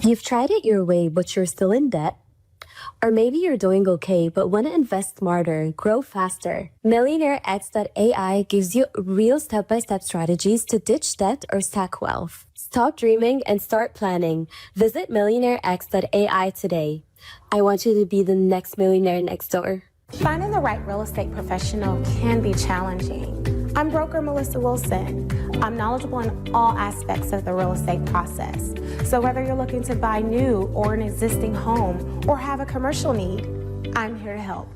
You've tried it your way, but you're still in debt. Or maybe you're doing okay, but want to invest smarter, grow faster. MillionaireX.ai gives you real step-by-step strategies to ditch debt or stack wealth. Stop dreaming and start planning. Visit MillionaireX.ai today. I want you to be the next millionaire next door. Finding the right real estate professional can be challenging. I'm broker Melissa Wilson. I'm knowledgeable in all aspects of the real estate process. So whether you're looking to buy new or an existing home or have a commercial need, I'm here to help.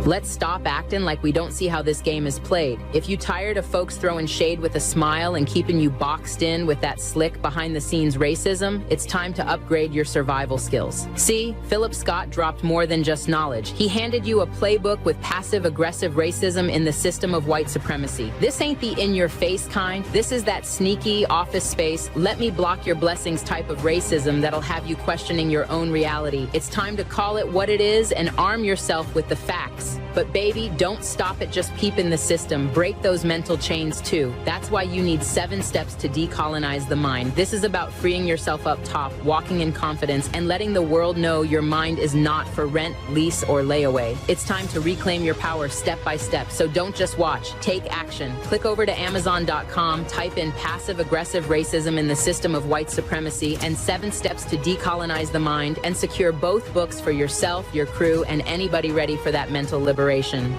Let's stop acting like we don't see how this game is played. If you tired of folks throwing shade with a smile and keeping you boxed in with that slick behind-the-scenes racism, it's time to upgrade your survival skills. See, Phillip Scott dropped more than just knowledge. He handed you a playbook with passive-aggressive racism in the system of white supremacy. This ain't the in-your-face kind. This is that sneaky, office space, let me block your blessings type of racism that'll have you questioning your own reality. It's time to call it what it is and arm yourself with the facts. But baby, don't stop at just peeping the system. Break those mental chains too. That's why you need 7 steps to decolonize the mind. This is about freeing yourself up top, walking in confidence, and letting the world know your mind is not for rent, lease, or layaway. It's time to reclaim your power step by step. So don't just watch, take action. Click over to Amazon.com, type in passive-aggressive racism in the system of white supremacy and 7 steps to decolonize the mind, and secure both books for yourself, your crew, and anybody ready for that mental liberation.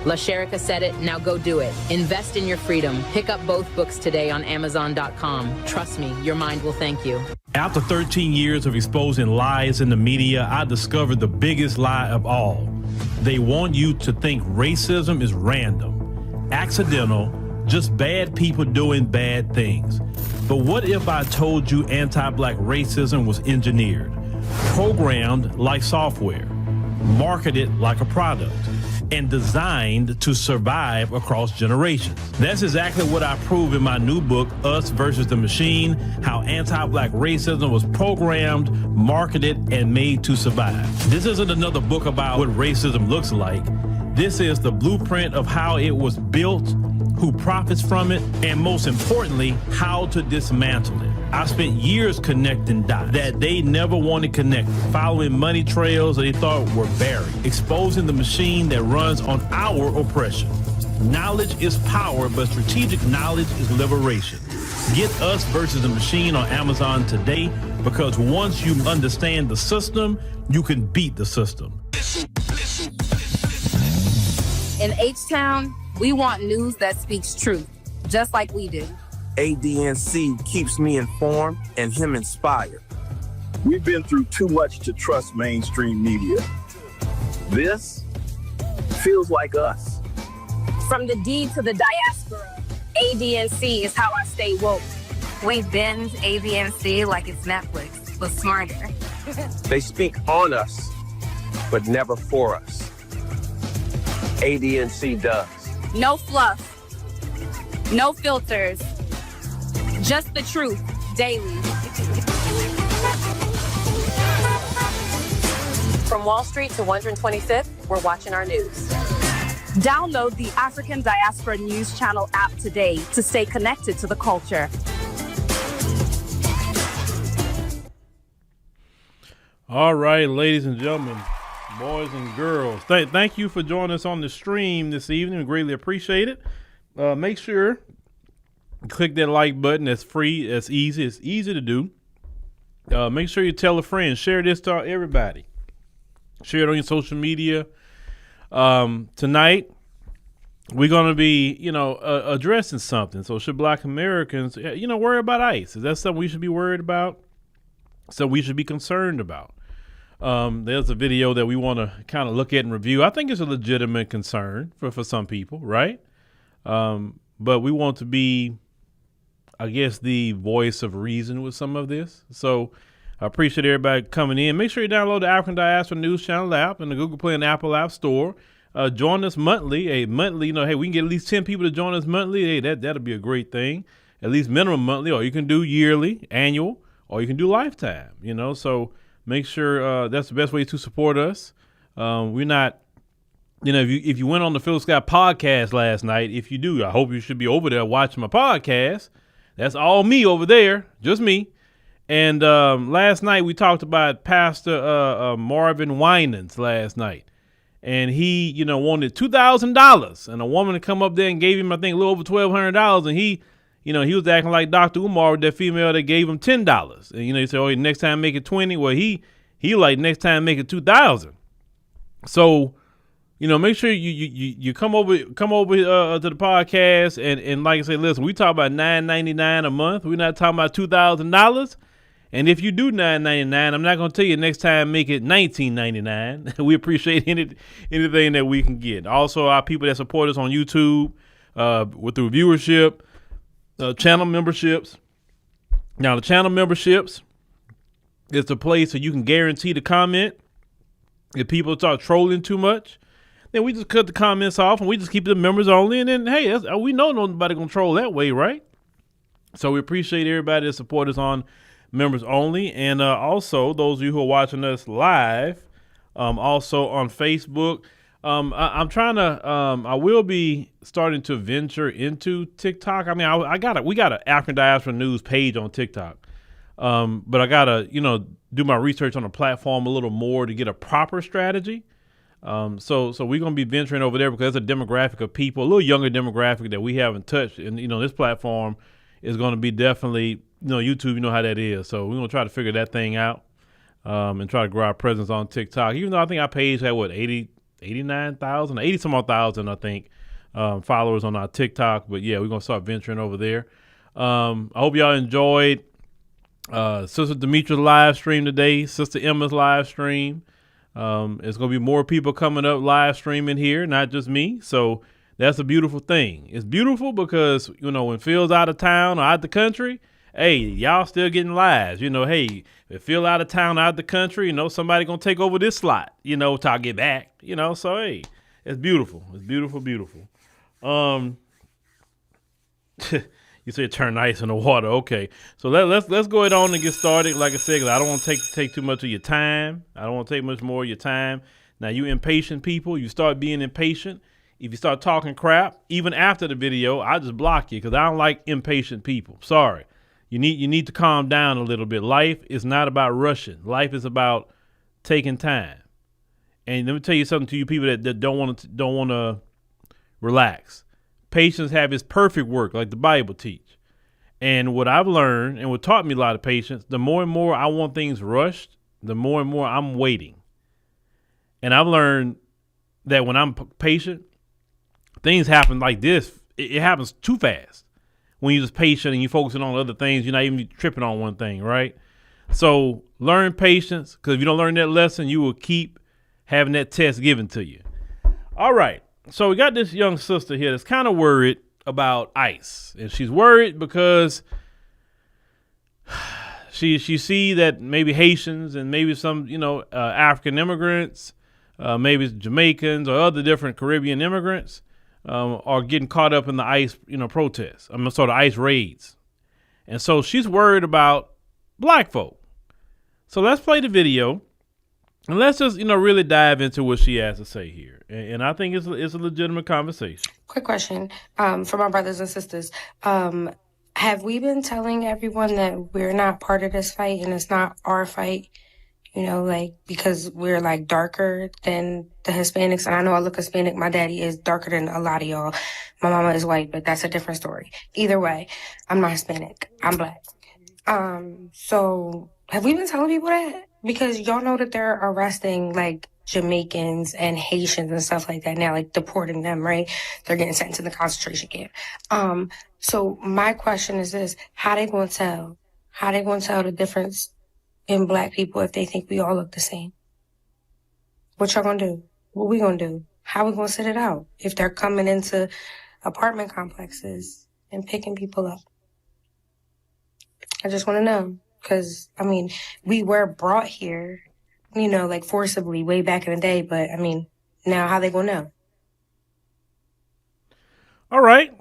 La Sherika said it, now go do it. Invest in your freedom. Pick up both books today on Amazon.com. Trust me, your mind will thank you. After 13 years of exposing lies in the media, I discovered the biggest lie of all. They want you to think racism is random, accidental, just bad people doing bad things. But what if I told you anti-black racism was engineered, programmed like software, marketed like a product, and designed to survive across generations? That's exactly what I prove in my new book, Us versus the Machine, How Anti-Black Racism Was Programmed, Marketed, and Made to Survive. This isn't another book about what racism looks like. This is the blueprint of how it was built, who profits from it, and most importantly, how to dismantle it. I spent years connecting dots that they never wanted connected, following money trails they thought were buried, exposing the machine that runs on our oppression. Knowledge is power, but strategic knowledge is liberation. Get Us versus the Machine on Amazon today, because once you understand the system, you can beat the system. In H-Town, we want news that speaks truth, just like we do. ADNC keeps me informed and him inspired. We've been through too much to trust mainstream media. This feels like us. From the D to the diaspora, ADNC is how I stay woke. We binge ADNC like it's Netflix, but smarter. They speak on us, but never for us. ADNC does. No fluff, no filters, just the truth, daily. From Wall Street to 125th, we're watching our news. Download the African Diaspora News Channel app today to stay connected to the culture. All right, ladies and gentlemen, boys and girls, thank you for joining us on the stream this evening. We greatly appreciate it. Make sure you click that like button. That's free. That's easy. It's easy to do. Make sure you tell a friend. Share this to everybody. Share it on your social media. Tonight, we're going to be, addressing something. So should Black Americans, worry about ICE? Is that something we should be worried about? So we should be concerned about? There's a video that we want to kind of look at and review. I think it's a legitimate concern for some people, right? But we want to be, I guess, the voice of reason with some of this. So I appreciate everybody coming in. Make sure you download the African Diaspora News Channel app in the Google Play and Apple App Store. Join us monthly. Hey, we can get at least 10 people to join us monthly. Hey, that'll be a great thing. At least minimum monthly, or you can do yearly, annual, or you can do lifetime, So make sure that's the best way to support us. We're not, if you went on the Phillip Scott podcast last night, if you do, I hope you should be over there watching my podcast. That's all me over there, just me. And last night we talked about Pastor Marvin Winans last night. And he, wanted $2,000. And a woman to come up there and gave him, I think, a little over $1,200. And he was acting like Dr. Umar with that female that gave him $10. And, he said, next time make it 20. Well, he like, next time make it 2,000. So, make sure you come over to the podcast. And like I said, listen, we talk about $9.99 a month. We're not talking about $2,000. And if you do $9.99, I'm not going to tell you next time make it $19.99. We appreciate anything that we can get. Also, our people that support us on YouTube with the viewership, channel memberships. Now, the channel memberships is the place where you can guarantee to comment. If people start trolling too much, then we just cut the comments off and we just keep the members only. And then, hey, we know nobody going to troll that way, right? So we appreciate everybody that support us on members only, and also those of you who are watching us live, also on Facebook. I'm trying to. I will be starting to venture into TikTok. I mean, we got an African Diaspora News page on TikTok, but I gotta do my research on the platform a little more to get a proper strategy. So we're gonna be venturing over there because there's a demographic of people, a little younger demographic that we haven't touched, and this platform is going to be definitely. YouTube, you know how that is. So we're going to try to figure that thing out and try to grow our presence on TikTok. Even though I think our page had, 89,000, 80 some odd thousand, I think, followers on our TikTok. But, yeah, we're going to start venturing over there. I hope y'all enjoyed Sister Demetra's live stream today, Sister Emma's live stream. There's going to be more people coming up live streaming here, not just me. So that's a beautiful thing. It's beautiful because, when Phil's out of town or out the country, hey, y'all still getting lives. Hey, if Phil out of town, out of the country, somebody going to take over this slot, till I get back, So, hey, it's beautiful. It's beautiful, beautiful. You say turn ice in the water. Okay. So let's go ahead on and get started. Like I said, 'cause I don't want to take too much of your time. I don't want to take much more of your time. Now, you impatient people, you start being impatient. If you start talking crap, even after the video, I just block you because I don't like impatient people. Sorry. You need to calm down a little bit. Life is not about rushing. Life is about taking time. And let me tell you something to you people that don't want to relax. Patience have its perfect work, like the Bible teach. And what I've learned and what taught me a lot of patience, the more and more I want things rushed, the more and more I'm waiting. And I've learned that when I'm patient, things happen like this. It happens too fast. When you're just patient and you're focusing on other things, you're not even tripping on one thing, right? So learn patience, because if you don't learn that lesson, you will keep having that test given to you. All right. So we got this young sister here that's kind of worried about ICE. And she's worried because she see that maybe Haitians and maybe some, African immigrants, maybe Jamaicans or other different Caribbean immigrants, are getting caught up in the ICE, protests. The ICE raids. And so she's worried about black folk. So let's play the video and let's just, really dive into what she has to say here. And I think it's a legitimate conversation. Quick question for my brothers and sisters. Have we been telling everyone that we're not part of this fight and it's not our fight? Because we're darker than the Hispanics. And I know I look Hispanic. My daddy is darker than a lot of y'all. My mama is white, but that's a different story. Either way, I'm not Hispanic. I'm black. So have we been telling people that? Because y'all know that they're arresting Jamaicans and Haitians and stuff like that now, deporting them, right? They're getting sent to the concentration camp. So my question is this: how they gonna tell? How they gonna tell the difference in black people if they think we all look the same? What y'all gonna do? What we gonna do? How we gonna sit it out if they're coming into apartment complexes and picking people up? I just want to know, Because, I mean, we were brought here, you know, like forcibly way back in the day. But, I mean, now how they gonna know? All right.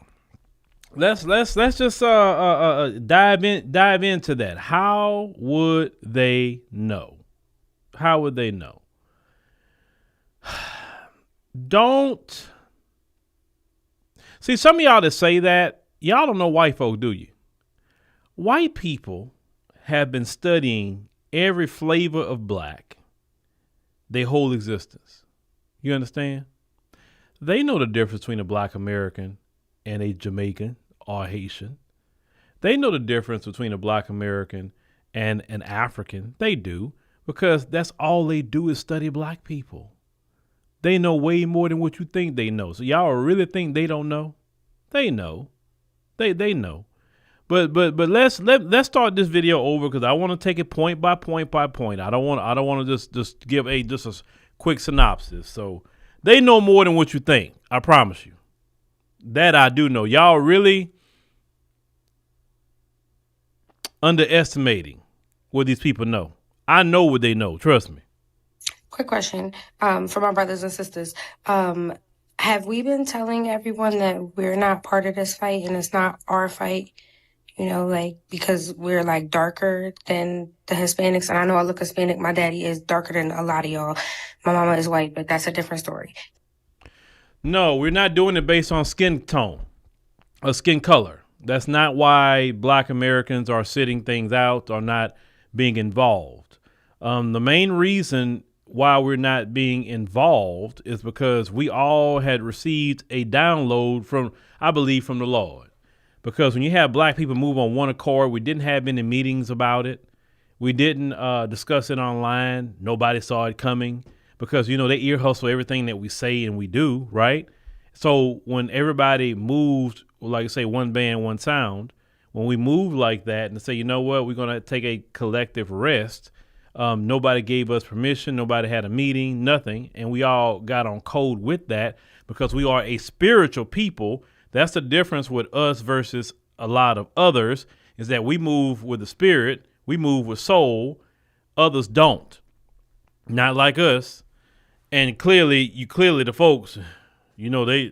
Let's just dive into that. How would they know? How would they know? Don't see some of y'all that say that, y'all don't know white folk, do you? White people have been studying every flavor of black their whole existence. You understand? They know the difference between a black American and a Jamaican or Haitian. They know the difference between a black American and an African. They do, because that's all they do is study black people. They know way more than what you think they know. So y'all really think they don't know? They know. They know. But let's start this video over, because I want to take it point by point by point. I don't want to just give a quick synopsis. So they know more than what you think. I promise you. That I do know. Y'all really underestimating what these people know. I know what they know. Trust me. Quick question for my brothers and sisters. Have we been telling everyone that we're not part of this fight and it's not our fight? You know, like, because we're like darker than the Hispanics. And I know I look Hispanic. My daddy is darker than a lot of y'all. My mama is white, but that's a different story. No, we're not doing it based on skin tone or skin color. That's not why black Americans are sitting things out or not being involved. The main reason why we're not being involved is because we all had received a download from, I believe, from the Lord. Because when you have black people move on one accord, we didn't have any meetings about it. We didn't discuss it online. Nobody saw it coming, because, you know, they ear hustle everything that we say and we do, right? So when everybody moved, like I say, one band, one sound, when we moved like that and say, you know what, we're going to take a collective rest. Nobody gave us permission. Nobody had a meeting, nothing. And we all got on code with that, because we are a spiritual people. That's the difference with us versus a lot of others, is that we move with the spirit. We move with soul. Others don't. Not like us. And clearly the folks, you know,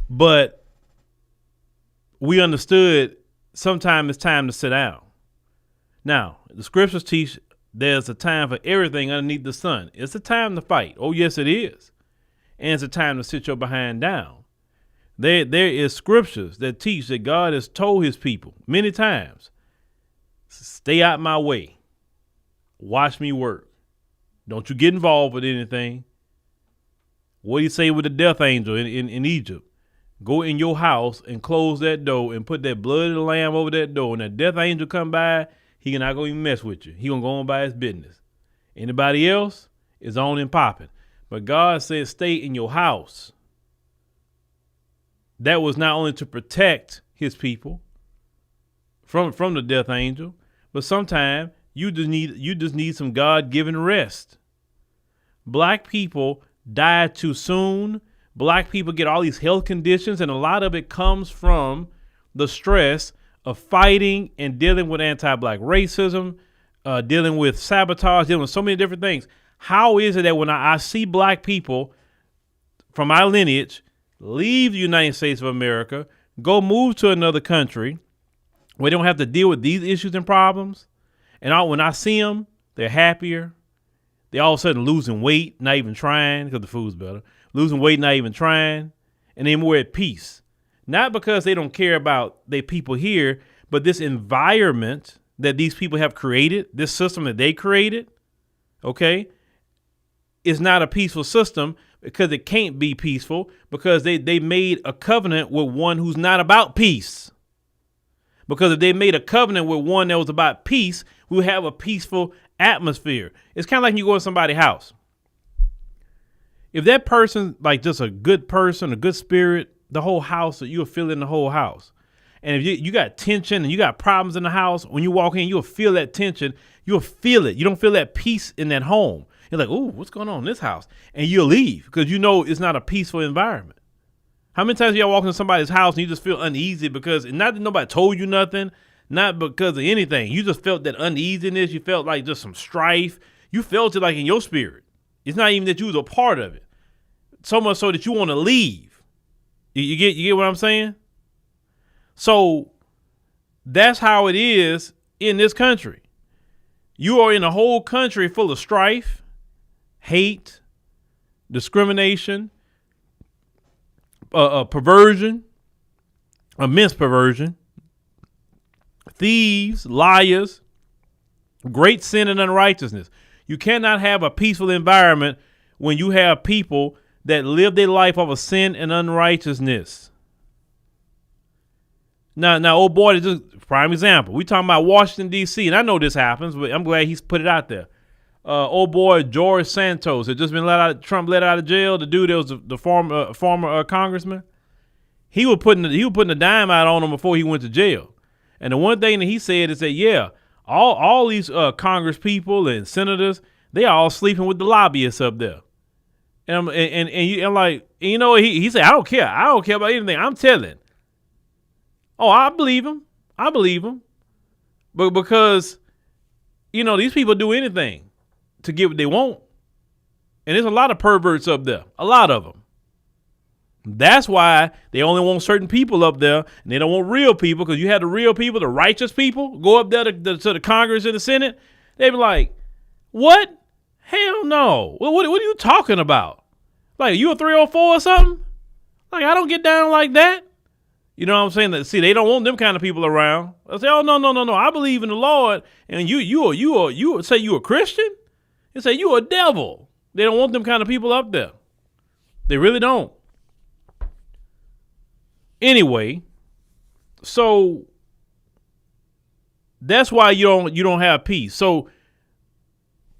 but we understood sometimes it's time to sit down. Now, the scriptures teach there's a time for everything underneath the sun. It's a time to fight. Oh, yes, it is. And it's a time to sit your behind down. There is scriptures that teach that God has told his people many times, stay out my way. Watch me work. Don't you get involved with anything. What do you say with the death angel in Egypt? Go in your house and close that door and put that blood of the lamb over that door. And that death angel come by, he not going to even mess with you. He going to go on by his business. Anybody else is on and popping. But God says stay in your house. That was not only to protect his people from the death angel, but sometimes you just need some God-given rest. Black people die too soon. Black people get all these health conditions, and a lot of it comes from the stress of fighting and dealing with anti-black racism, dealing with sabotage, dealing with so many different things. How is it that when I see black people from my lineage leave the United States of America, go move to another country where they don't have to deal with these issues and problems, and when I see them, they're happier. They all of a sudden losing weight, not even trying, because the food's better. Losing weight, not even trying, and they're more at peace. Not because they don't care about their people here, but this environment that these people have created, this system that they created, okay, is not a peaceful system, because it can't be peaceful, because they made a covenant with one who's not about peace. Because if they made a covenant with one that was about peace, we would have a peaceful atmosphere. It's kind of like you go in somebody's house. If that person, like just a good person, a good spirit, the whole house, you'll feel it in the whole house. And if you got tension and you got problems in the house, when you walk in, you'll feel that tension. You'll feel it. You don't feel that peace in that home. You're like, ooh, what's going on in this house? And you'll leave because you know it's not a peaceful environment. How many times y'all walk into somebody's house and you just feel uneasy because not that nobody told you nothing, not because of anything. You just felt that uneasiness. You felt like just some strife. You felt it like in your spirit. It's not even that you was a part of it. So much so that you want to leave. You get what I'm saying? So that's how it is in this country. You are in a whole country full of strife, hate, discrimination, perversion, immense perversion, thieves, liars, great sin and unrighteousness. You cannot have a peaceful environment when you have people that live their life of a sin and unrighteousness. Now, old boy, just prime example. We talking about Washington, D.C., and I know this happens, but I'm glad he's put it out there. Old boy George Santos had just been Trump let out of jail. The dude that was the former congressman. He was putting a dime out on him before he went to jail. And the one thing that he said is that, yeah, all these Congress people and senators, they are all sleeping with the lobbyists up there. And I'm like, you know, he said, I don't care about anything. I'm telling. Oh, I believe him. But because, you know, these people do anything to get what they want. And there's a lot of perverts up there. A lot of them. That's why they only want certain people up there, and they don't want real people, because you have the real people, the righteous people, go up there to the Congress and the Senate. They be like, what? Hell no. What are you talking about? Like, you a 304 or something? Like, I don't get down like that. You know what I'm saying? See, they don't want them kind of people around. I say, oh, no. I believe in the Lord. And you say you a Christian? They say you a devil. They don't want them kind of people up there. They really don't. Anyway, so that's why you don't have peace. So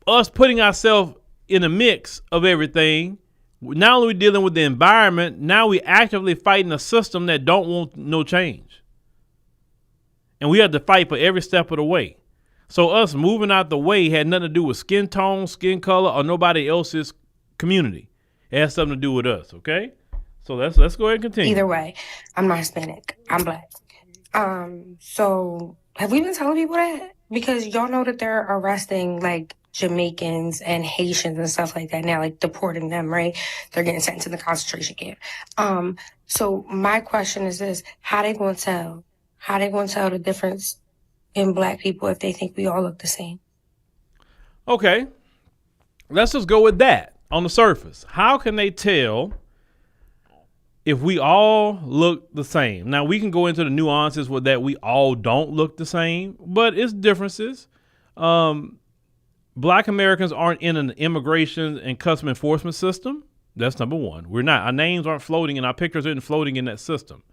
us putting ourselves in a mix of everything, not only dealing with the environment, now we actively fighting a system that don't want no change. And we have to fight for every step of the way. So us moving out the way had nothing to do with skin tone, skin color, or nobody else's community. It has something to do with us, okay? So let's go ahead and continue. Either way, I'm not Hispanic. I'm Black. So have we been telling people that? Because y'all know that they're arresting like Jamaicans and Haitians and stuff like that now, like deporting them, right? They're getting sent to the concentration camp. So my question is this: how they gonna tell the difference in Black people if they think we all look the same? Okay, let's just go with that on the surface. How can they tell if we all look the same? Now, we can go into the nuances with that we all don't look the same, but it's differences. Black Americans aren't in an immigration and custom enforcement system. That's number one. We're not. Our names aren't floating and our pictures aren't floating in that system.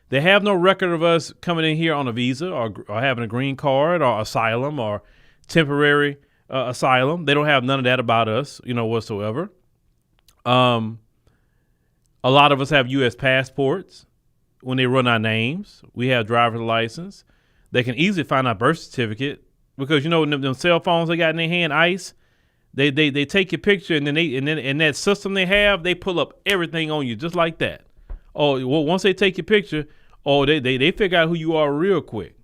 They have no record of us coming in here on a visa or having a green card or asylum or temporary asylum. They don't have none of that about us, whatsoever. A lot of us have U.S. passports. When they run our names, we have driver's license. They can easily find our birth certificate because them cell phones they got in their hand, ICE. They take your picture and then in that system they have, they pull up everything on you just like that. Oh, well, once they take your picture, they figure out who you are real quick.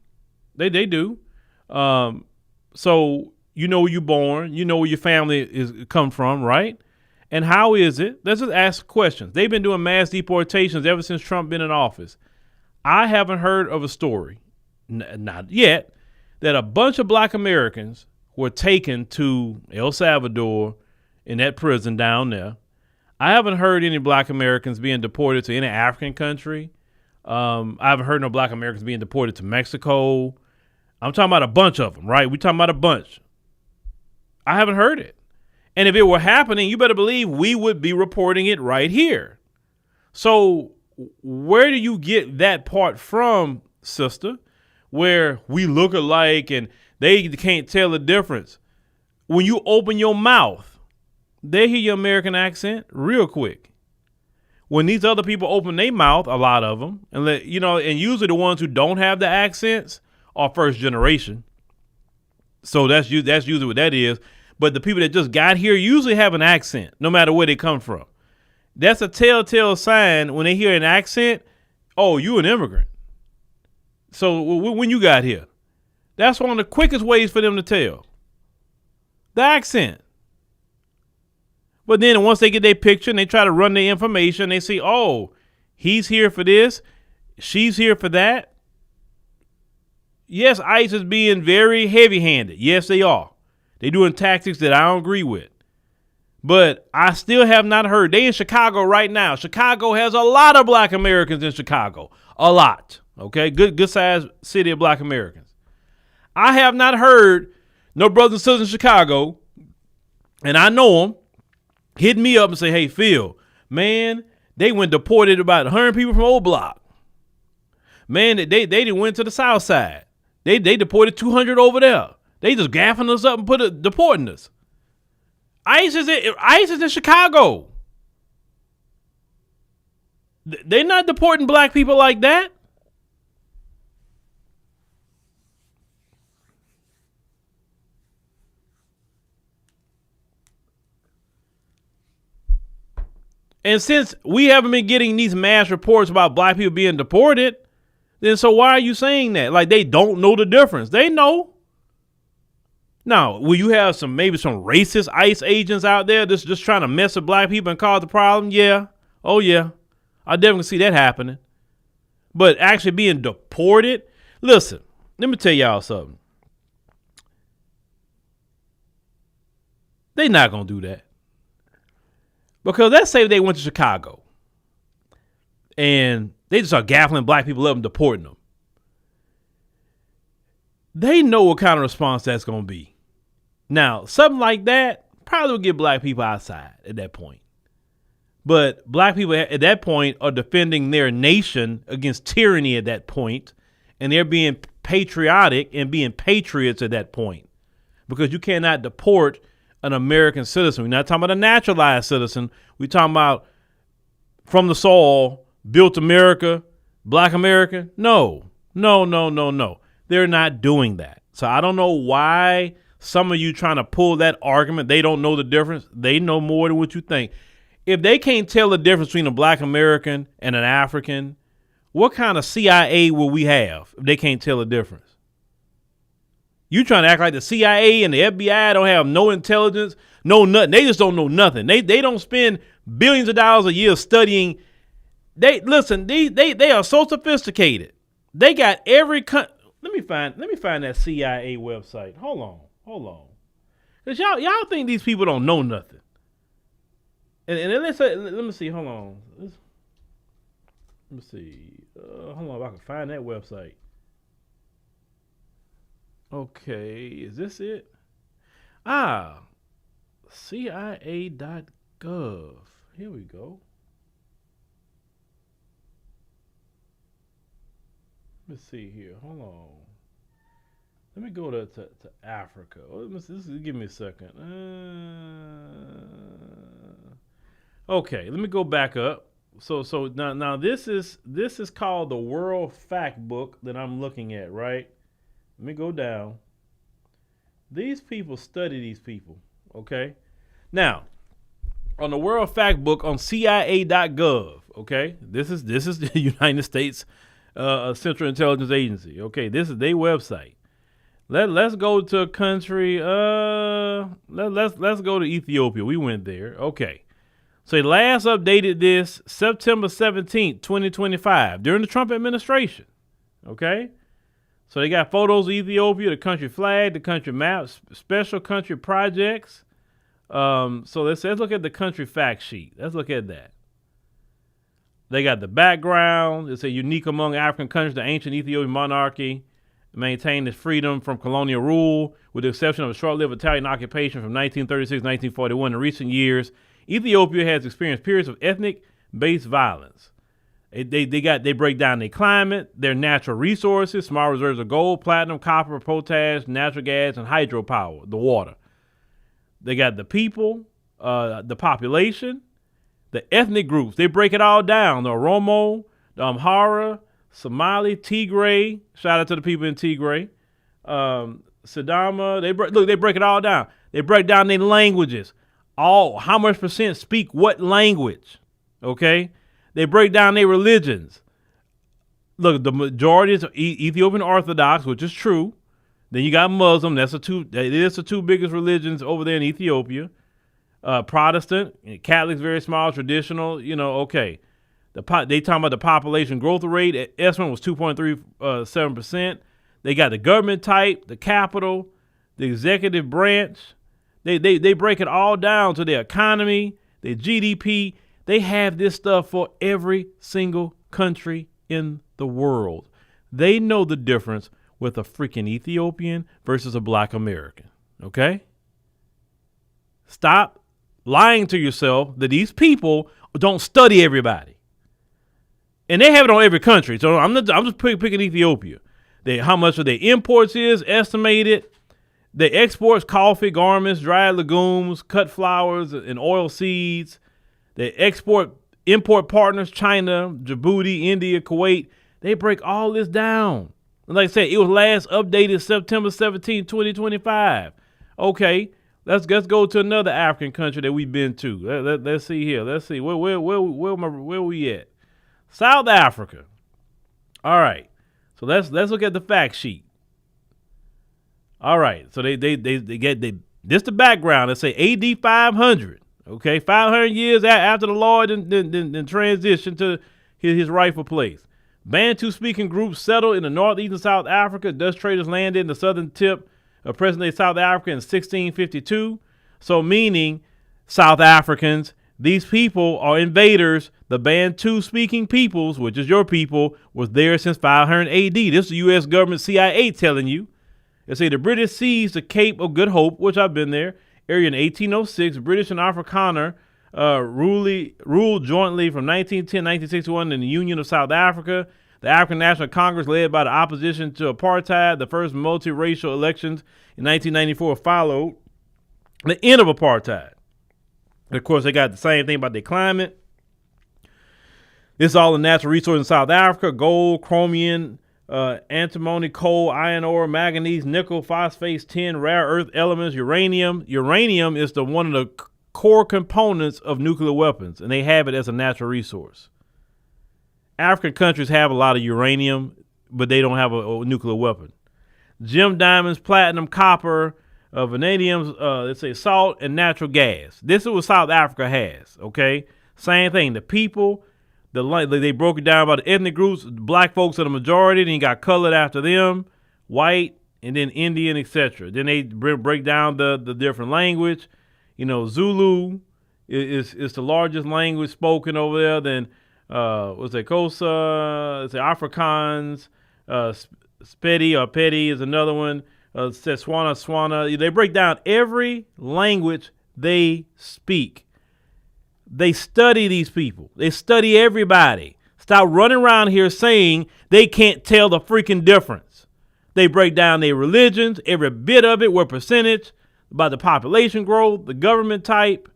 They do. So you know where you're born, you know where your family is come from, right? And how is it? Let's just ask questions. They've been doing mass deportations ever since Trump been in office. I haven't heard of a story, not yet, that a bunch of Black Americans were taken to El Salvador in that prison down there. I haven't heard any Black Americans being deported to any African country. I haven't heard no Black Americans being deported to Mexico. I'm talking about a bunch of them, right? We're talking about a bunch. I haven't heard it. And if it were happening, you better believe we would be reporting it right here. So where do you get that part from, sister, where we look alike and they can't tell the difference? When you open your mouth, they hear your American accent real quick. When these other people open their mouth, a lot of them, and and usually the ones who don't have the accents are first generation. So that's usually what that is. But the people that just got here usually have an accent, no matter where they come from. That's a telltale sign when they hear an accent. Oh, you an immigrant. So when you got here, that's one of the quickest ways for them to tell. The accent. But then once they get their picture and they try to run their information, they see, oh, he's here for this, she's here for that. Yes, ICE is being very heavy-handed. Yes, they are. They're doing tactics that I don't agree with. But I still have not heard. They in Chicago right now. Chicago has a lot of black Americans in Chicago. A lot. Okay? Good sized city of black Americans. I have not heard no brothers and sisters in Chicago, and I know them, hit me up and say, hey, Phil, man, they went deported about 100 people from Old Block. Man, they didn't went to the South Side. They deported 200 over there. They just gaffing us up and deporting us. ICE is in Chicago. They're not deporting black people like that. And since we haven't been getting these mass reports about black people being deported, then so why are you saying that? Like they don't know the difference. They know. Now, will you have maybe some racist ICE agents out there that's just trying to mess with black people and cause the problem? Yeah. Oh, yeah. I definitely see that happening. But actually being deported, listen, let me tell y'all something. They not going to do that. Because let's say they went to Chicago and they just start gaffling black people up and deporting them. They know what kind of response that's going to be. Now, something like that probably will get black people outside at that point. But black people at that point are defending their nation against tyranny at that point, and they're being patriotic and being patriots at that point. Because you cannot deport an American citizen. We're not talking about a naturalized citizen. We're talking about from the soil, built America, black America. No. They're not doing that. So I don't know why some of you trying to pull that argument. They don't know the difference. They know more than what you think. If they can't tell the difference between a black American and an African, what kind of CIA will we have if they can't tell the difference? You trying to act like the CIA and the FBI don't have no intelligence, no nothing. They just don't know nothing. They don't spend billions of dollars a year studying. They are so sophisticated. They got every let me find that CIA website. Hold on. Cause y'all think these people don't know nothing. And let me see. Hold on. Let me see. Hold on. If I can find that website. Okay, is this it? CIA.gov. Here we go. Let's see here. Hold on. Let me go to Africa. Give me a second. Okay, let me go back up. So now this is called the World Fact Book that I'm looking at, right? Let me go down. These people study these people, okay? Now, on the World Fact Book on CIA.gov, okay? This is the United States Central Intelligence Agency, okay? This is their website. Let's go to a country. Let's go to Ethiopia. We went there, okay? So they last updated this September 17th, 2025, during the Trump administration, okay? So they got photos of Ethiopia, the country flag, the country maps, special country projects. So let's look at the country fact sheet. Let's look at that. They got the background. It's a unique among African countries. The ancient Ethiopian monarchy maintained its freedom from colonial rule, with the exception of a short-lived Italian occupation from 1936 to 1941. In recent years, Ethiopia has experienced periods of ethnic-based violence. They break down their climate, their natural resources, small reserves of gold, platinum, copper, potash, natural gas, and hydropower, the water. They got the people, the population, the ethnic groups. They break it all down. The Oromo, the Amhara, Somali, Tigray. Shout out to the people in Tigray. Sidama. They break it all down. They break down their languages. How much percent speak what language? Okay. They break down their religions. look, the majority is Ethiopian Orthodox, which is true. Then you got Muslim. It is the two biggest religions over there in Ethiopia. Protestant, Catholic's very small, traditional. Okay. They talking about the population growth rate. Estimate was 2.37%. They got the government type, the capital, the executive branch. They break it all down to their economy, their GDP. They have this stuff for every single country in the world. They know the difference with a freaking Ethiopian versus a black American. Okay? Stop lying to yourself that these people don't study everybody. And they have it on every country. So I'm just picking Ethiopia. How much of their imports is estimated. They exports coffee, garments, dried legumes, cut flowers, and oil seeds. They import partners, China, Djibouti, India, Kuwait. They break all this down. And like I said, it was last updated September 17, 2025. Okay, let's go to another African country that we've been to. Let's see here. Let's see where we at. South Africa. All right. So let's look at the fact sheet. All right. So they get this the background. Let's say AD 500. Okay, 500 years after the Lord then transitioned to his rightful place. Bantu-speaking groups settled in the northeastern South Africa. Dutch traders landed in the southern tip of present-day South Africa in 1652. So meaning South Africans, these people are invaders. The Bantu-speaking peoples, which is your people, was there since 500 AD. This is the U.S. government CIA telling you. They say the British seized the Cape of Good Hope, which I've been there, area in 1806. British and Afrikaner ruled jointly from 1910 to 1961 in the Union of South Africa. The African National Congress, led by the opposition to apartheid, the first multiracial elections in 1994 followed the end of apartheid. And of course, they got the same thing about their climate. This is all the natural resources in South Africa: gold, chromium, antimony, coal, iron ore, manganese, nickel, phosphates, tin, rare earth elements, uranium. Uranium is one of the core components of nuclear weapons, and they have it as a natural resource. African countries have a lot of uranium, but they don't have a nuclear weapon. Gem diamonds, platinum, copper, vanadium, let's say salt, and natural gas. This is what South Africa has, okay? Same thing. The people, they broke it down by the ethnic groups. Black folks are the majority. Then you got colored after them, white, and then Indian, etc. Then they break down the different language. Zulu is the largest language spoken over there. Then Xhosa, it's Afrikaans, Spedi or Pedi is another one. Setswana. They break down every language they speak. They study these people. They study everybody. Stop running around here saying they can't tell the freaking difference. They break down their religions, every bit of it, what percentage, about the population growth, the government type.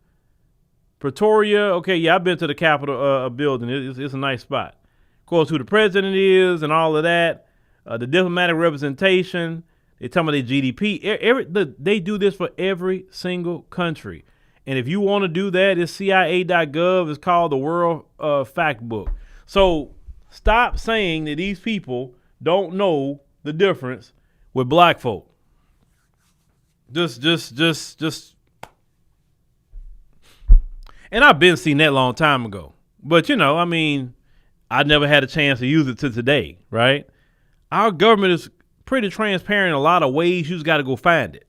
Pretoria, okay, yeah, I've been to the Capitol building. It's a nice spot. Of course, who the president is and all of that. The diplomatic representation. They tell me their GDP. They do this for every single country. And if you want to do that, it's CIA.gov. It's called the World Fact Book. So stop saying that these people don't know the difference with black folk. Just. And I've been seeing that a long time ago. But, I never had a chance to use it to today, right? Our government is pretty transparent in a lot of ways. You just got to go find it.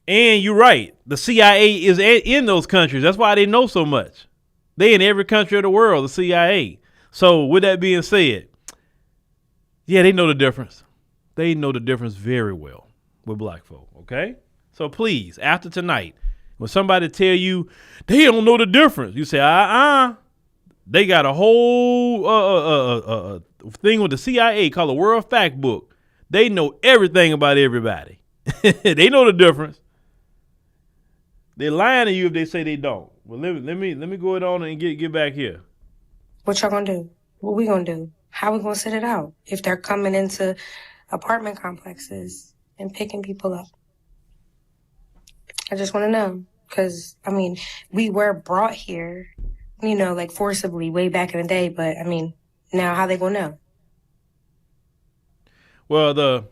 And you're right. The CIA is in those countries. That's why they know so much. They in every country of the world, the CIA. So with that being said, yeah, they know the difference. They know the difference very well with black folk, okay? So please, after tonight, when somebody tell you they don't know the difference, you say, they got a whole thing with the CIA called the World Fact Book. They know everything about everybody. They know the difference. They're lying to you if they say they don't. Well, let me go on and get back here. What y'all gonna do? What we gonna do? How we gonna set it out if they're coming into apartment complexes and picking people up? I just want to know. Because, I mean, we were brought here, you know, like forcibly way back in the day. But, I mean, now how they gonna know? Well,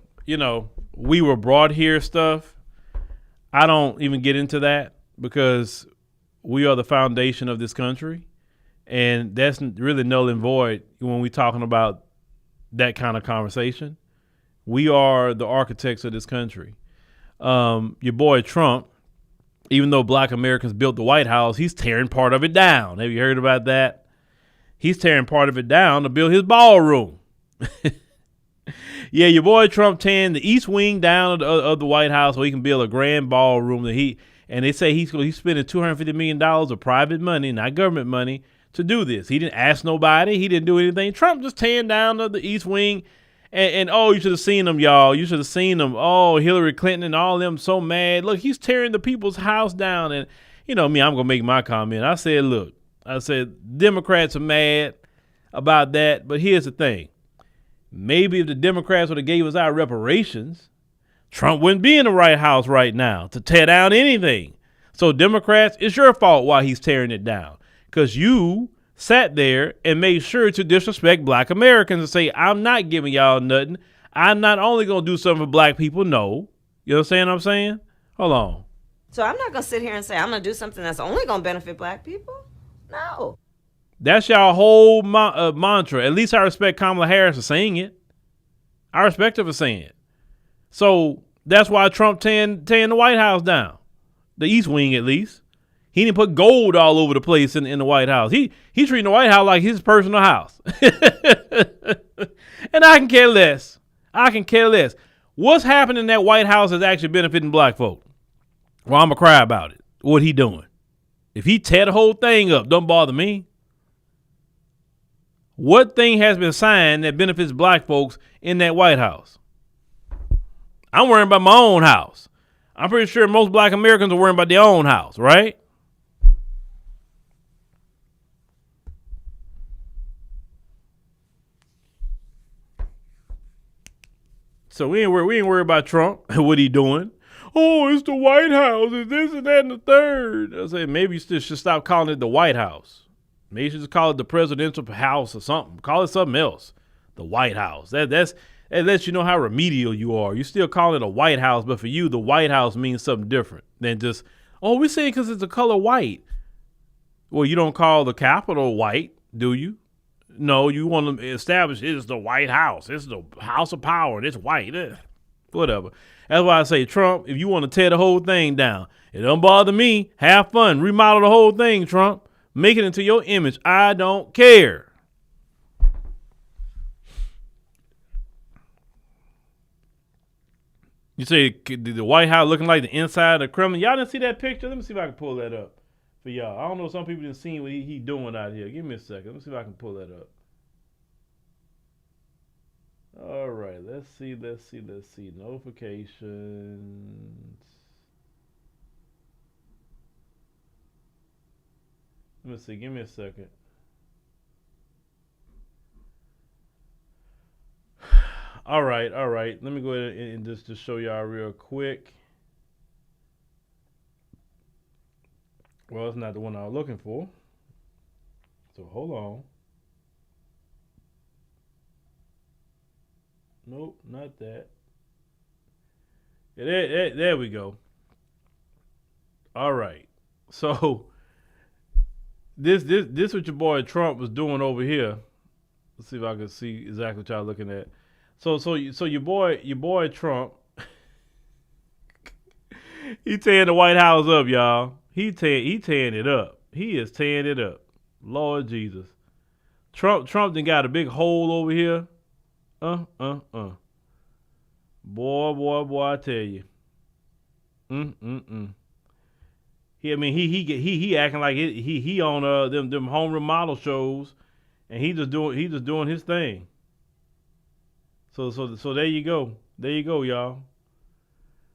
we were brought here stuff, I don't even get into that because we are the foundation of this country. And that's really null and void when we're talking about that kind of conversation. We are the architects of this country. Your boy Trump, even though black Americans built the White House, he's tearing part of it down. Have you heard about that? He's tearing part of it down to build his ballroom. Yeah, your boy Trump tearing the East Wing down of the White House so he can build a grand ballroom and they say he's spending $250 million of private money, not government money, to do this. He didn't ask nobody. He didn't do anything. Trump just tearing down the East Wing. And oh, you should have seen them, y'all. You should have seen them. Oh, Hillary Clinton and all of them so mad. Look, he's tearing the people's house down. And you know me, I'm going to make my comment. I said, Democrats are mad about that. But here's the thing. Maybe if the Democrats would have gave us our reparations, Trump wouldn't be in the White House right now to tear down anything. So Democrats, it's your fault why he's tearing it down. Because you sat there and made sure to disrespect black Americans and say, I'm not giving y'all nothing. I'm not only going to do something for black people. No. You understand what I'm saying? Hold on. So I'm not going to sit here and say I'm going to do something that's only going to benefit black people. No. That's y'all whole mantra. At least I respect Kamala Harris for saying it. I respect her for saying it. So that's why Trump tearing the White House down. The East Wing, at least. He didn't put gold all over the place in the White House. He's treating the White House like his personal house. And I can care less. What's happening in that White House is actually benefiting black folk. Well, I'm going to cry about it. What he doing? If he tear the whole thing up, don't bother me. What thing has been signed that benefits black folks in that White House? I'm worrying about my own house. I'm pretty sure most black Americans are worrying about their own house, right? So we ain't worried about Trump. What he doing? Oh, it's the White House. It's this and that and the third. I say maybe you should stop calling it the White House. Maybe you should just call it the presidential house or something. Call it something else. The White House. That lets you know how remedial you are. You still call it a White House, but for you, the White House means something different than just, oh, we're saying because it's the color white. Well, you don't call the Capitol white, do you? No, you want to establish it's the White House. It's the House of Power. And it's white. Whatever. That's why I say, Trump, if you want to tear the whole thing down, it don't bother me. Have fun. Remodel the whole thing, Trump. Make it into your image. I don't care. You say the White House looking like the inside of the Kremlin. Y'all didn't see that picture? Let me see if I can pull that up for y'all. I don't know. Some people didn't see what he doing out here. Give me a second. Let me see if I can pull that up. All right. Let's see. Notifications. Let me see. Give me a second. All right. Let me go ahead and just show y'all real quick. Well, it's not the one I was looking for. So hold on. Nope, not that. Yeah, there we go. All right. So this what your boy Trump was doing over here. Let's see if I can see exactly what y'all looking at. So your boy Trump, he tearing the White House up, y'all. He tearing it up. He is tearing it up. Lord Jesus. Trump done got a big hole over here. Boy, I tell you. He acting like he on them home remodel shows, and he just doing his thing. So there you go, y'all.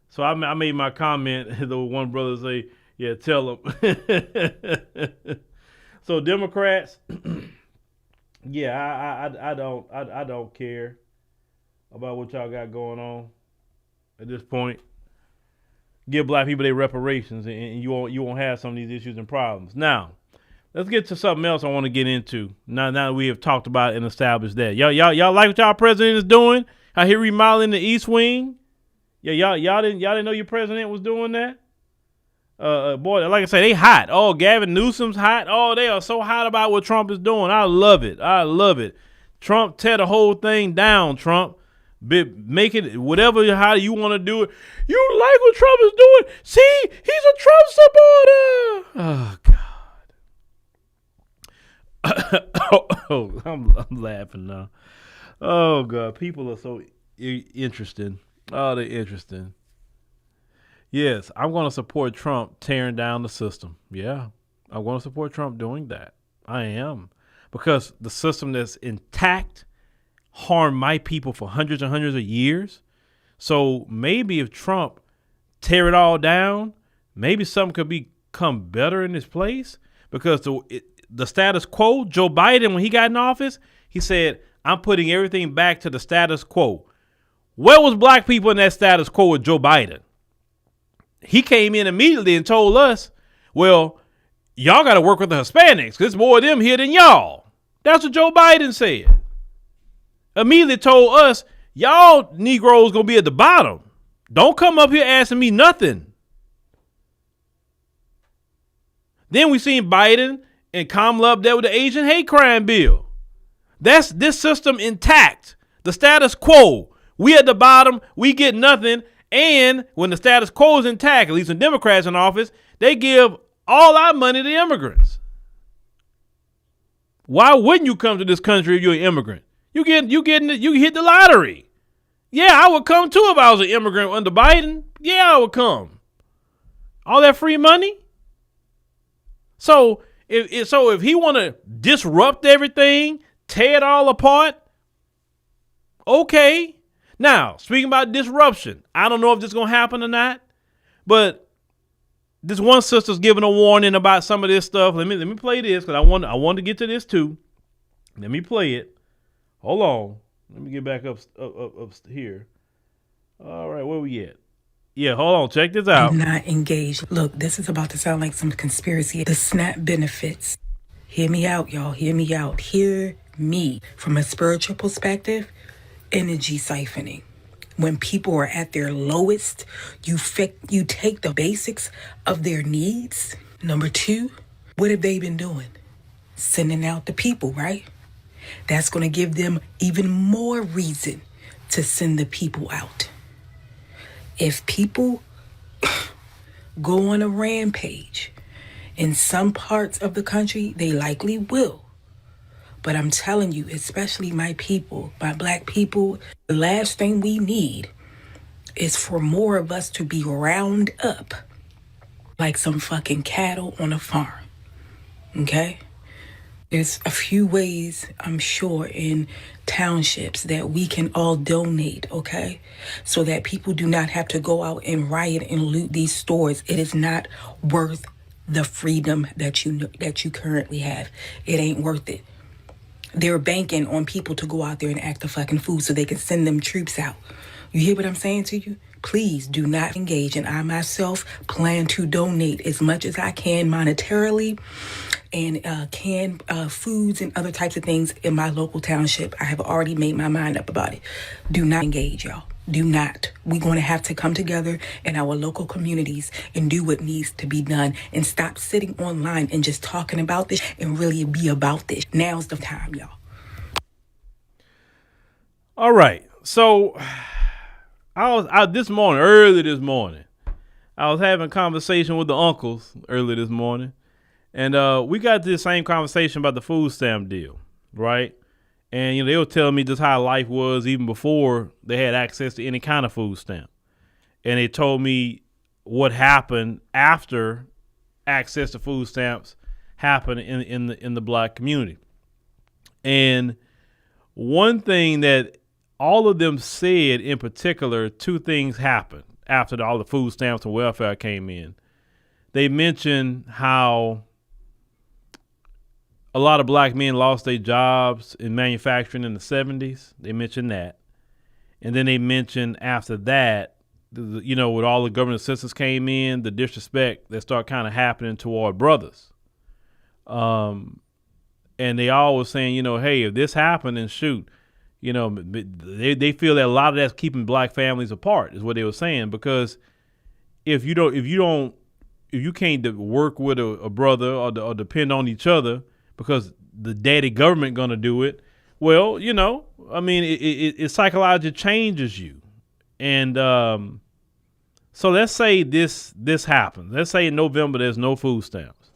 So I made my comment. The one brother say, yeah, tell him. So Democrats, yeah, I don't care about what y'all got going on at this point. give black people their reparations, and you won't have some of these issues and problems. Now, let's get to something else I want to get into. Now that we have talked about and established that. Y'all like what y'all president is doing? How he remodeling the East Wing? Yeah, y'all didn't know your president was doing that? Boy, like I say, they hot. Oh, Gavin Newsom's hot. Oh, they are so hot about what Trump is doing. I love it. Trump, tear the whole thing down, Trump. Make it whatever, how you want to do it. You like what Trump is doing? See, he's a Trump supporter. Oh, God. I'm laughing now. Oh, God. People are so interesting. Oh, they're interesting. Yes, I'm going to support Trump tearing down the system. Yeah, I'm going to support Trump doing that. I am. Because the system that's intact harmed my people for hundreds and hundreds of years. So maybe if Trump tear it all down, maybe something could become better in its place. Because the status quo, Joe Biden, when he got in office, he said, I'm putting everything back to the status quo. Where was black people in that status quo with Joe Biden? He came in immediately and told us, well, y'all got to work with the Hispanics because there's more of them here than y'all. That's what Joe Biden said. Immediately told us, y'all Negroes going to be at the bottom. Don't come up here asking me nothing. Then we seen Biden and Kamala up there with the Asian hate crime bill. That's this system intact. The status quo. We at the bottom. We get nothing. And when the status quo is intact, at least when Democrats in office, they give all our money to immigrants. Why wouldn't you come to this country if you're an immigrant? You hit the lottery. Yeah, I would come too if I was an immigrant under Biden. Yeah, I would come. All that free money. So if he want to disrupt everything, tear it all apart, okay. Now, speaking about disruption, I don't know if this is going to happen or not, but this one sister's giving a warning about some of this stuff. Let me play this because I want to get to this too. Let me play it. Hold on. Let me get back up here. All right, where we at? Yeah, hold on. Check this out. Do not engage. Look, this is about to sound like some conspiracy. The SNAP benefits. Hear me out, y'all. Hear me out. Hear me. From a spiritual perspective, energy siphoning. When people are at their lowest, you take the basics of their needs. Number two, what have they been doing? Sending out the people, right? That's going to give them even more reason to send the people out. If people go on a rampage in some parts of the country, they likely will. But I'm telling you, especially my people, my black people, the last thing we need is for more of us to be round up like some fucking cattle on a farm. Okay? There's a few ways, I'm sure, in townships that we can all donate, okay? So that people do not have to go out and riot and loot these stores. It is not worth the freedom that you currently have. It ain't worth it. They're banking on people to go out there and act a fucking fool so they can send them troops out. You hear what I'm saying to you? Please do not engage. And I myself plan to donate as much as I can monetarily and canned foods and other types of things in my local township. I have already made my mind up about it. Do not engage, y'all. Do not. We're going to have to come together in our local communities and do what needs to be done and stop sitting online and just talking about this and really be about this. Now's the time, y'all. All right. So I was out early this morning. I was having a conversation with the uncles early this morning. And we got this same conversation about the food stamp deal, right? And, they were telling me just how life was even before they had access to any kind of food stamp. And they told me what happened after access to food stamps happened in the black community. And one thing that all of them said in particular, two things happened after all the food stamps and welfare came in. They mentioned how a lot of black men lost their jobs in manufacturing in the 70s. They mentioned that. And then they mentioned after that, with all the government assistance came in, the disrespect that started kind of happening toward brothers. And they always saying, hey, if this happened, then shoot, they feel that a lot of that's keeping black families apart is what they were saying, because if you can't work with a brother or depend on each other because the daddy government gonna do it, well, it psychologically changes you. And so let's say this happens. Let's say in November there's no food stamps.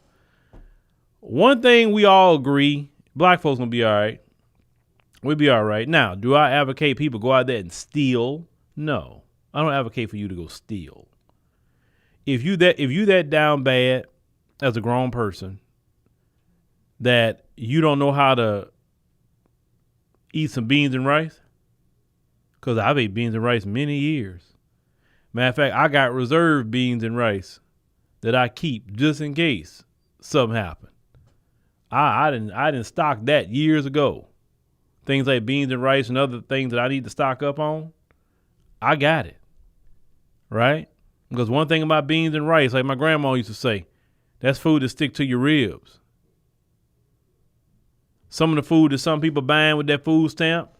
One thing we all agree, black folks gonna be all right. We'll be all right. Now, do I advocate people go out there and steal? No, I don't advocate for you to go steal. If you that down bad as a grown person that you don't know how to eat some beans and rice, because I've ate beans and rice many years. Matter of fact, I got reserved beans and rice that I keep just in case something happened. I didn't stock that years ago. Things like beans and rice and other things that I need to stock up on, I got it. Right? Because one thing about beans and rice, like my grandma used to say, that's food that stick to your ribs. Some of the food that some people buying with that food stamp,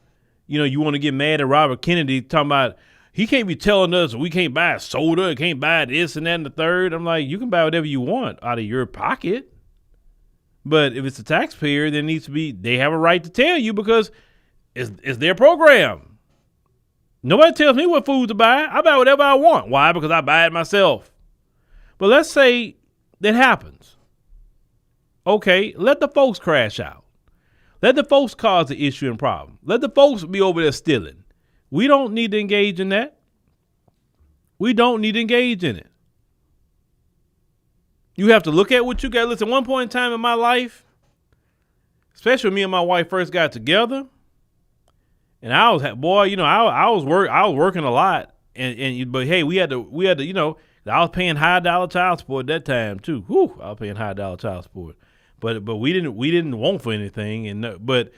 you want to get mad at Robert Kennedy talking about he can't be telling us we can't buy soda, can't buy this and that and the third. I'm like, you can buy whatever you want out of your pocket. But if it's a taxpayer, there needs to be, they have a right to tell you because it's their program. Nobody tells me what food to buy. I buy whatever I want. Why? Because I buy it myself. But let's say that happens. Okay, let the folks crash out. Let the folks cause the issue and problem. Let the folks be over there stealing. We don't need to engage in that. We don't need to engage in it. You have to look at what you got. Listen, one point in time in my life, especially when me and my wife first got together, and I was working a lot, but hey, we had to, I was paying $high child support at that time too. Whew, I was paying $high child support, but we didn't want for anything, but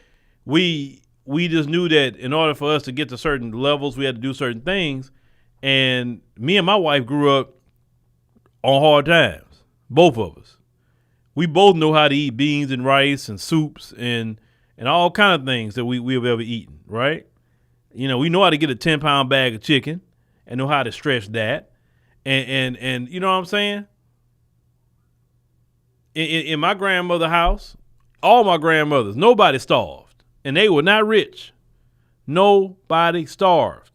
we just knew that in order for us to get to certain levels, we had to do certain things, and me and my wife grew up on hard times. Both of us. We both know how to eat beans and rice and soups and all kind of things that we have ever eaten, right? We know how to get a 10-pound bag of chicken and know how to stretch that. And you know what I'm saying? In my grandmother's house, all my grandmothers, nobody starved. And they were not rich. Nobody starved.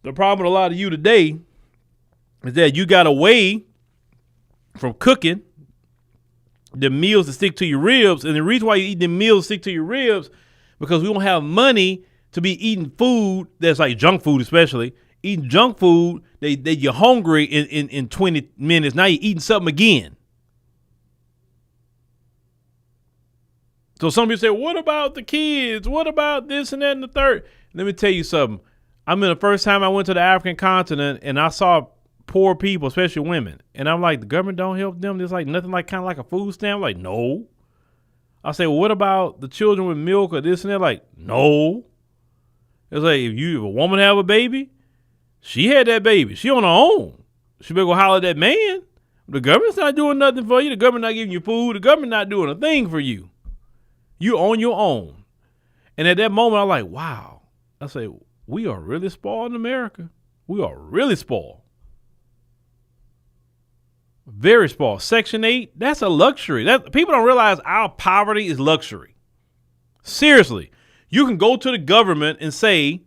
The problem with a lot of you today is that you got away from cooking the meals that stick to your ribs. And the reason why you eat the meals that stick to your ribs, because we don't have money to be eating food that's like junk food, especially. Eating junk food, that you're hungry in 20 minutes. Now you're eating something again. So some people say, what about the kids? What about this and that and the third? Let me tell you something. I mean, the first time I went to the African continent and I saw poor people, especially women. And I'm like, the government don't help them. There's like nothing like kind of like a food stamp. Like, no. I say, well, what about the children with milk or this and that? Like, no. It's like, if a woman have a baby, she had that baby. She on her own. She better go holler at that man. The government's not doing nothing for you. The government not giving you food. The government not doing a thing for you. You on your own. And at that moment, I'm like, wow. I say, we are really spoiled in America. We are really spoiled. Very spoiled. Section 8, that's a luxury. People don't realize our poverty is luxury. Seriously. You can go to the government and say,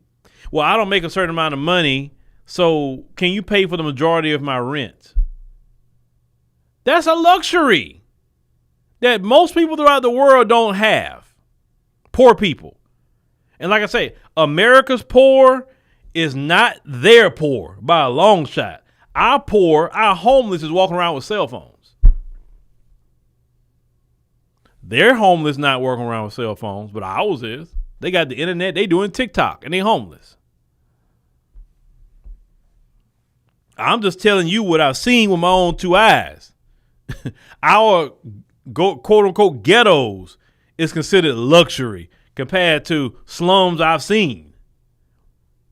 well, I don't make a certain amount of money, so can you pay for the majority of my rent? That's a luxury that most people throughout the world don't have. Poor people. And like I say, America's poor is not their poor by a long shot. Our poor, our homeless is walking around with cell phones. Their homeless not walking around with cell phones, but ours is. They got the internet, they doing TikTok, and they homeless. I'm just telling you what I've seen with my own two eyes. Our quote unquote ghettos is considered luxury compared to slums I've seen.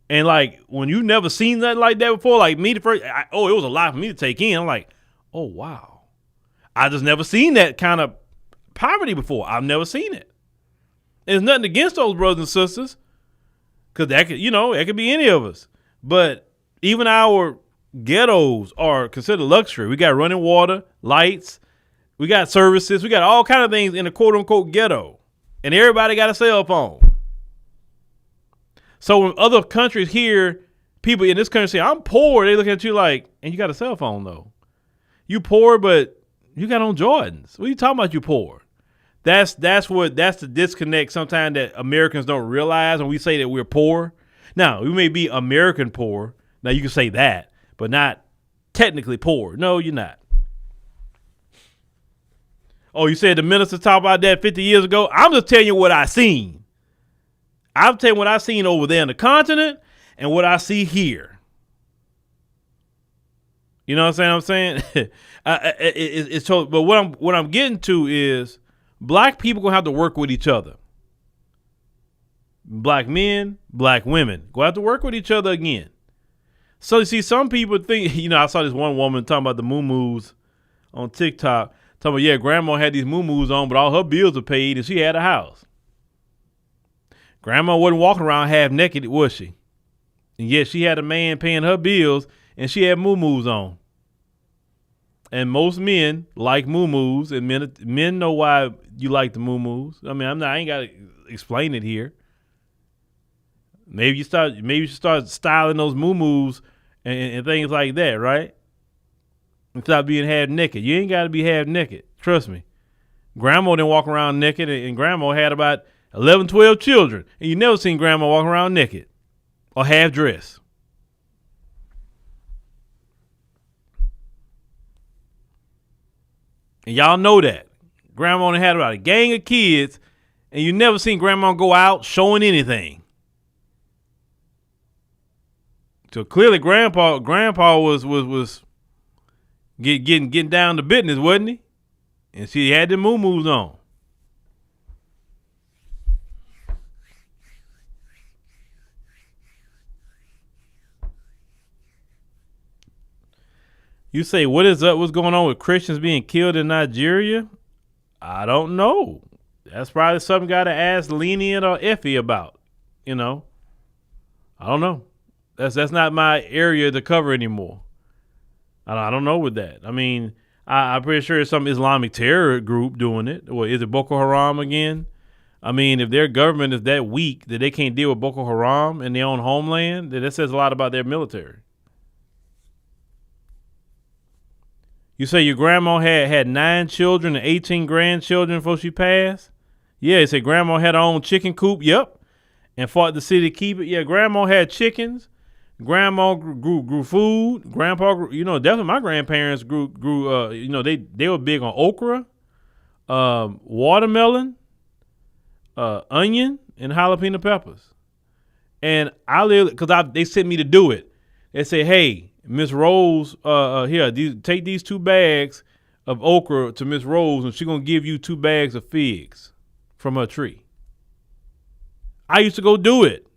And like when you never seen nothing like that before, like me the first, it was a lot for me to take in. I'm like, oh wow, I just never seen that kind of poverty before. I've never seen it. There's nothing against those brothers and sisters, because that could, it could be any of us. But even our ghettos are considered luxury. We got running water, lights, we got services, we got all kind of things in the quote unquote ghetto, and everybody got a cell phone. So when other countries hear people in this country say, I'm poor, they look at you like, and you got a cell phone though. You poor, but you got on Jordans. What are you talking about, you poor? That's the disconnect sometimes that Americans don't realize when we say that we're poor. Now, we may be American poor. Now you can say that, but not technically poor. No, you're not. Oh, you said the minister talked about that 50 years ago? I'm just telling you what I seen. I'm telling you what I seen over there in the continent and what I see here. You know what I'm saying? It's so, but what I'm getting to is black people gonna have to work with each other. Black men, black women gonna have to work with each other again. So you see, some people think, I saw this one woman talking about the muumuus on TikTok, talking about, yeah, grandma had these muumuus on, but all her bills were paid and she had a house. Grandma wasn't walking around half naked, was she? And yet she had a man paying her bills and she had muumuus on. And most men like muumuus, and men know why you like the muumuus. I mean, I ain't got to explain it here. Maybe you should start styling those muumuus and things like that, right? And stop being half naked. You ain't got to be half naked. Trust me. Grandma didn't walk around naked, and grandma had about 11, 12 children, and you never seen grandma walking around naked or half dressed. And y'all know that. Grandma only had about a gang of kids, and you never seen grandma go out showing anything. So clearly grandpa was getting down to business, wasn't he? And she had the muumuus on. You say, what is up? What's going on with Christians being killed in Nigeria? I don't know. That's probably something got to ask Lenient or Effie about. I don't know. That's not my area to cover anymore. I don't know with that. I mean, I'm pretty sure it's some Islamic terror group doing it. Or is it Boko Haram again? I mean, if their government is that weak that they can't deal with Boko Haram in their own homeland, then that says a lot about their military. You say your grandma had 9 children and 18 grandchildren before she passed? Yeah, they say grandma had her own chicken coop. Yep. And fought the city to keep it. Yeah, grandma had chickens. Grandma grew food. Grandpa grew, definitely my grandparents grew they were big on okra, watermelon, onion, and jalapeno peppers. And they sent me to do it. They say, hey, Miss Rose, here, take these 2 bags of okra to Miss Rose, and she's gonna give you 2 bags of figs from her tree. I used to go do it.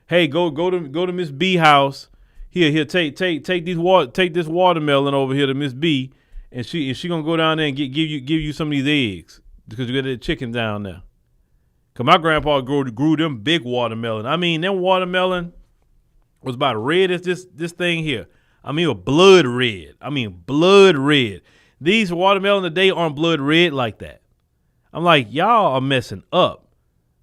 Hey, go to Miss B house. Here, take this watermelon over here to Miss B, and she gonna go down there and give you some of these eggs because you got that chicken down there. Cause my grandpa grew them big watermelon. I mean, them watermelon was about red as this thing here. I mean, blood red. Blood red. These watermelon today aren't blood red like that. I'm like, y'all are messing up.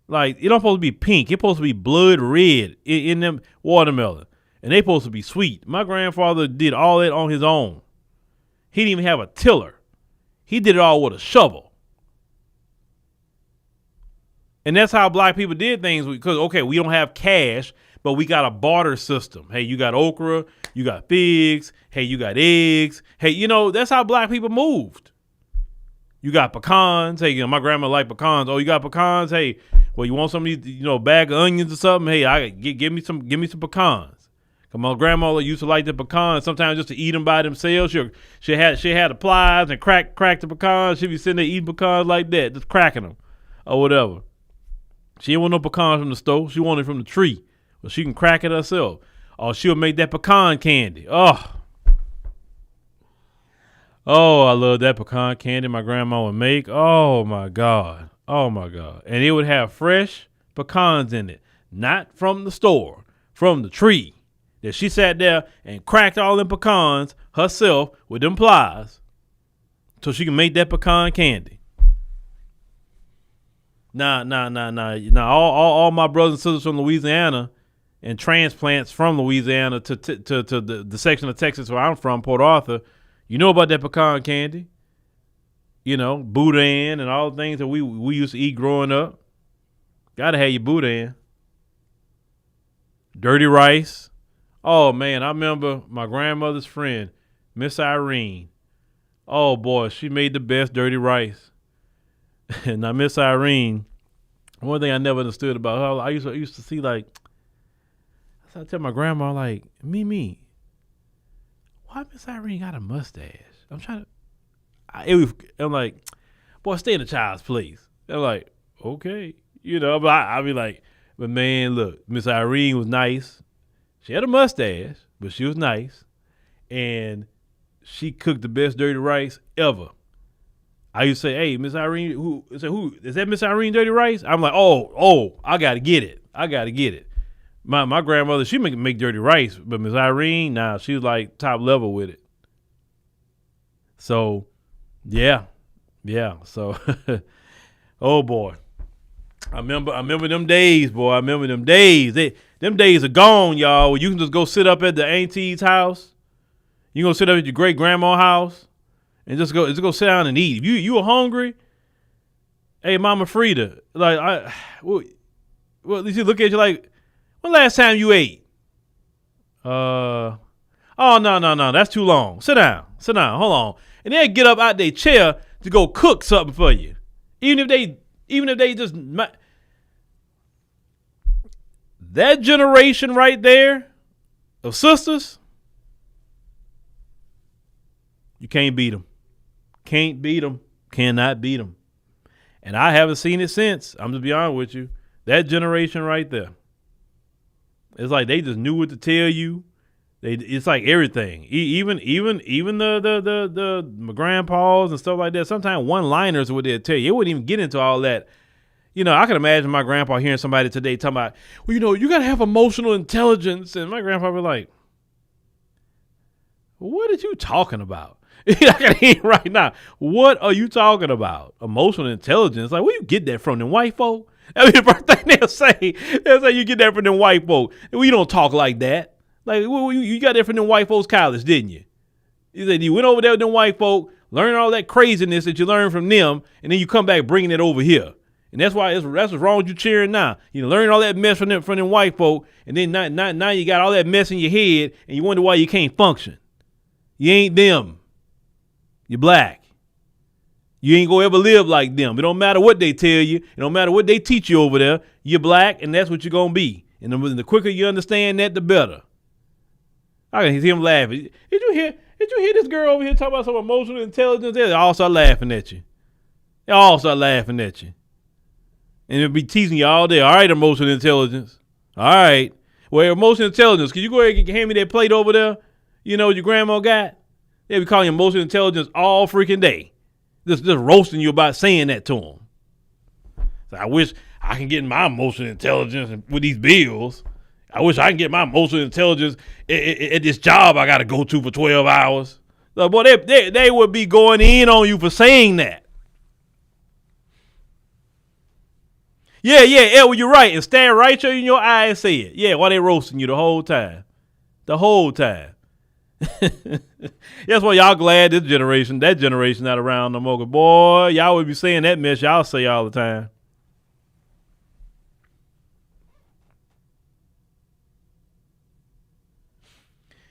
Like, it don't supposed to be pink. It's supposed to be blood red in them watermelon. And they supposed to be sweet. My grandfather did all that on his own. He didn't even have a tiller. He did it all with a shovel. And that's how black people did things because, okay, we don't have cash, but we got a barter system. Hey, you got okra, you got figs, hey, you got eggs. Hey, that's how black people moved. You got pecans. Hey, my grandma liked pecans. Oh, you got pecans? Hey, well, you want some of these, bag of onions or something? Hey, give me some pecans. Cause my grandma used to like the pecans sometimes just to eat them by themselves. She had the pliers and crack the pecans. She'd be sitting there eating pecans like that, just cracking them or whatever. She didn't want no pecans from the store. She wanted from the tree Well, she can crack it herself. Or she'll make that pecan candy. Oh, I love that pecan candy my grandma would make. Oh, my God. Oh, my God. And it would have fresh pecans in it. Not from the store, from the tree. That she sat there and cracked all them pecans herself with them pliers so she can make that pecan candy. Nah. All my brothers and sisters from Louisiana and transplants from Louisiana to the section of Texas where I'm from, Port Arthur, you know about that pecan candy. You know, boudin and all the things that we used to eat growing up. Gotta have your boudin. Dirty rice. Oh, man, I remember my grandmother's friend, Miss Irene. Oh, boy, she made the best dirty rice. And now Miss Irene, one thing I never understood about her, I used to see, like, I tell my grandma, like, Mimi, why Miss Irene got a mustache? I'm like, boy, stay in the child's place. I'm like, okay. You know, but I be like, but man, look, Miss Irene was nice. She had a mustache, but she was nice. And she cooked the best dirty rice ever. I used to say, hey, Miss Irene, who is that Miss Irene dirty rice? I'm like, oh, I got to get it. My grandmother, she make dirty rice, but Miss Irene, nah, she was like top level with it. So, yeah. So, oh boy, I remember them days, boy. Them days are gone, y'all. Where you can just go sit up at the auntie's house. You gonna sit up at your great grandma's house and just go sit down and eat. If you are hungry, hey, Mama Frida, like well, you look at you like, when last time you ate? Oh no, that's too long. Sit down, hold on. And they get up out their chair to go cook something for you. Even if they just, that generation right there of sisters, you can't beat them. Cannot beat them. And I haven't seen it since. I'm just be honest with you. That generation right there. It's like they just knew what to tell you. It's like everything. Even the my grandpas and stuff like that. Sometimes one-liners what they'll tell you. It wouldn't even get into all that. You know, I can imagine my grandpa hearing somebody today talking about, well, you know, you got to have emotional intelligence. And my grandpa would be like, what are you talking about? I can hear right now. What are you talking about? Emotional intelligence? Like, where you get that from? Them white folk? I mean, the first thing they'll say you get that from them white folk. We don't talk like that. Like, you got that from them white folks college, didn't you? You said you went over there with them white folk, learned all that craziness that you learned from them, and then you come back bringing it over here. And that's what's wrong with you cheering now. You learn all that mess from them white folk, and then now you got all that mess in your head, and you wonder why you can't function. You ain't them. You're black. You ain't gonna ever live like them. It don't matter what they tell you. It don't matter what they teach you over there. You're black, and that's what you're gonna be. And the quicker you understand that, the better. I can hear him laughing. Did you hear this girl over here talking about some emotional intelligence? They all start laughing at you. And they'll be teasing you all day. All right, emotional intelligence. All right. Well, emotional intelligence, can you go ahead and hand me that plate over there? You know, your grandma got? They be calling you emotional intelligence all freaking day. Just roasting you about saying that to them. So I wish I can get my emotional intelligence with these bills. I wish I can get my emotional intelligence at this job I got to go to for 12 hours. So, boy, they would be going in on you for saying that. Yeah, well, you're right. And stand right there in your eye and say it. Yeah, while they roasting you the whole time. That's why y'all glad that generation not around no more. Boy, y'all would be saying that mess y'all say all the time.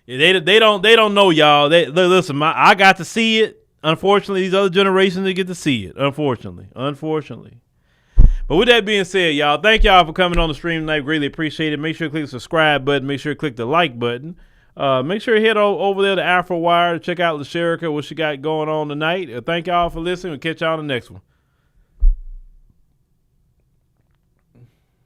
Yeah, they don't know y'all. Listen, I got to see it. Unfortunately, these other generations they get to see it. Unfortunately. But with that being said, y'all, thank y'all for coming on the stream tonight. Greatly appreciate it. Make sure you click the subscribe button. Make sure you click the like button. Make sure you head over there to Afro Wire to check out LaSherica, what she got going on tonight. Thank y'all for listening. We'll catch y'all on the next one.